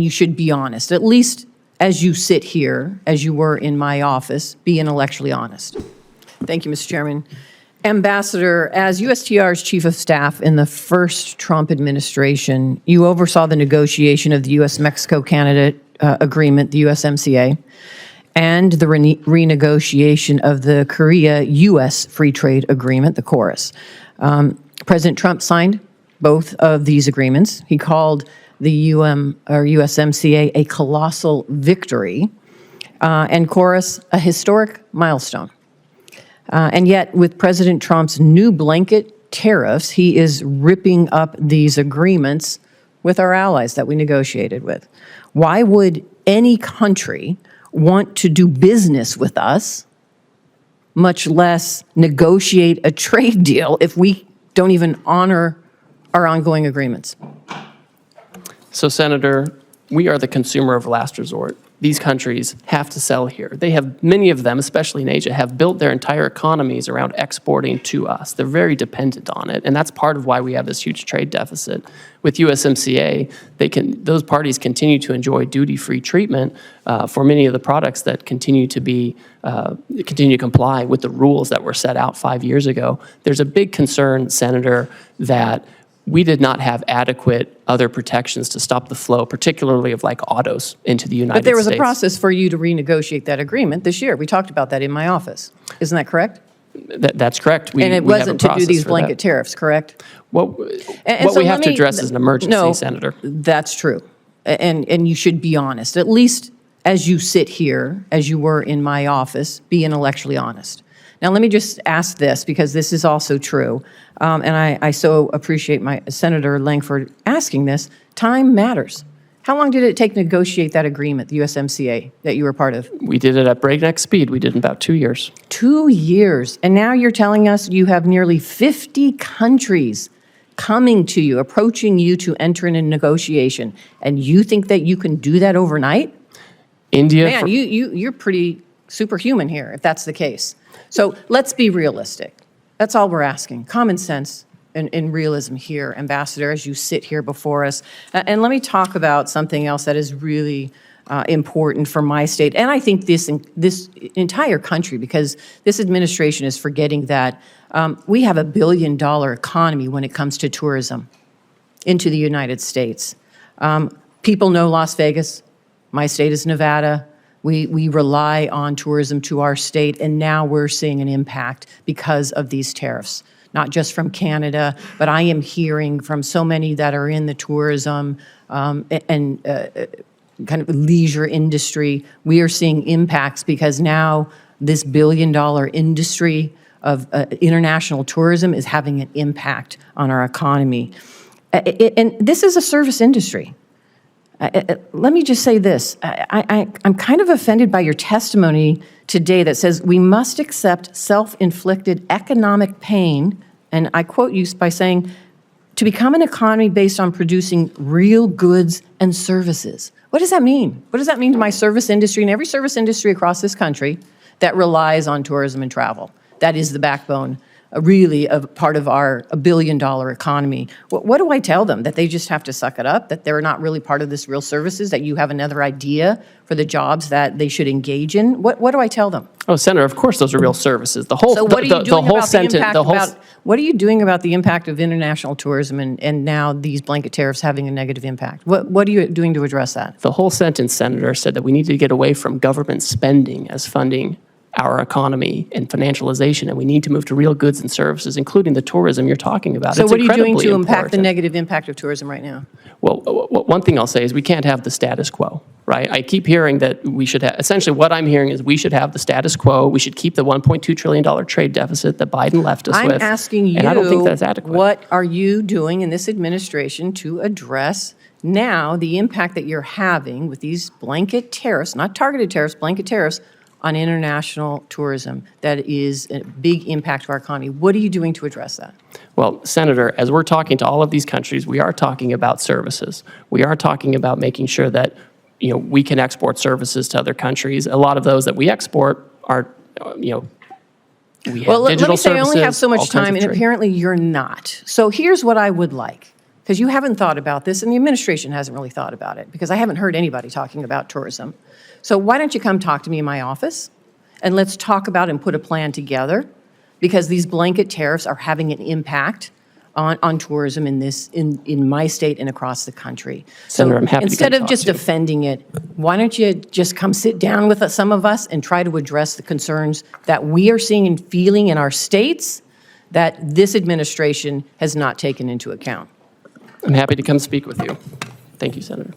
You should be honest, at least as you sit here, as you were in my office, be intellectually honest. Thank you, Mr. Chairman. Ambassador, as USTR's Chief of Staff in the first Trump administration, you oversaw the negotiation of the U.S.-Mexico-Canada agreement, the USMCA, and the renegotiation of the Korea-U.S. Free Trade Agreement, the KORUS. President Trump signed both of these agreements. He called the USMCA a colossal victory, and KORUS a historic milestone. And yet, with President Trump's new blanket tariffs, he is ripping up these agreements with our allies that we negotiated with. Why would any country want to do business with us, much less negotiate a trade deal, if we don't even honor our ongoing agreements? So, Senator, we are the consumer of last resort. These countries have to sell here. They have, many of them, especially in Asia, have built their entire economies around exporting to us. They're very dependent on it, and that's part of why we have this huge trade deficit. With USMCA, those parties continue to enjoy duty-free treatment for many of the products that continue to comply with the rules that were set out 5 years ago. There's a big concern, Senator, that we did not have adequate other protections to stop the flow, particularly of like autos into the United States. But there was a process for you to renegotiate that agreement this year. We talked about that in my office. Isn't that correct? That's correct. And it wasn't to do these blanket tariffs, correct? What we have to address is an emergency, Senator. That's true. And you should be honest. At least as you sit here, as you were in my office, be intellectually honest. Now, let me just ask this, because this is also true, and I so appreciate my Senator Langford asking this. Time matters. How long did it take to negotiate that agreement, the USMCA, that you were part of? We did it at breakneck speed. We did it in about 2 years. 2 years. And now you're telling us you have nearly 50 countries coming to you, approaching you to enter in a negotiation, and you think that you can do that overnight? India. Man, you're pretty superhuman here, if that's the case. So let's be realistic. That's all we're asking. Common sense and realism here, Ambassador, as you sit here before us. And let me talk about something else that is really important for my state, and I think this entire country, because this administration is forgetting that we have $1 billion economy when it comes to tourism into the United States. People know Las Vegas. My state is Nevada. We rely on tourism to our state, and now we're seeing an impact because of these tariffs, not just from Canada, but I am hearing from so many that are in the tourism and kind of leisure industry. We are seeing impacts because now this $1 billion industry of international tourism is having an impact on our economy. And this is a service industry. Let me just say this. I'm kind of offended by your testimony today that says we must accept self-inflicted economic pain, and I quote you by saying, to become an economy based on producing real goods and services. What does that mean? What does that mean to my service industry and every service industry across this country that relies on tourism and travel? That is the backbone, really, of part of our $1 billion economy. What do I tell them? That they just have to suck it up? That they're not really part of this real services? That you have another idea for the jobs that they should engage in? What do I tell them? Oh, Senator, of course those are real services. The whole, so what are you doing the whole about sentence, the impact what are you doing about the impact of international tourism and now these blanket tariffs having a negative impact? What are you doing to address that? The whole sentence, Senator, said that we need to get away from government spending as funding our economy and financialization, and we need to move to real goods and services, including the tourism you're talking about. So it's what are you doing to impact the important. negative impact of tourism right now? Well, one thing I'll say is we can't have the status quo, right? I keep hearing that we should have, essentially what I'm hearing is we should have the status quo. We should keep the $1.2 trillion trade deficit that Biden left us with. I'm asking you, and I don't think that's adequate. What are you doing in this administration to address now the impact that you're having with these blanket tariffs, not targeted tariffs, blanket tariffs, on international tourism that is a big impact to our economy? What are you doing to address that? Well, Senator, as we're talking to all of these countries, we are talking about services. We are talking about making sure that we can export services to other countries. A lot of those that we export are, we have well, let me say services, I only have so much time, and apparently you're not. So here's what I would like. because you haven't thought about this, and the administration hasn't really thought about it, because I haven't heard anybody talking about tourism. So why don't you come talk to me in my office, and let's talk about and put a plan together, because these blanket tariffs are having an impact on tourism in my state and across the country. Senator, I'm happy to Instead come of talk just to you. defending it, why don't you just come sit down with some of us and try to address the concerns that we are seeing and feeling in our states that this administration has not taken into account? I'm happy to come speak with you. Thank you, Senator.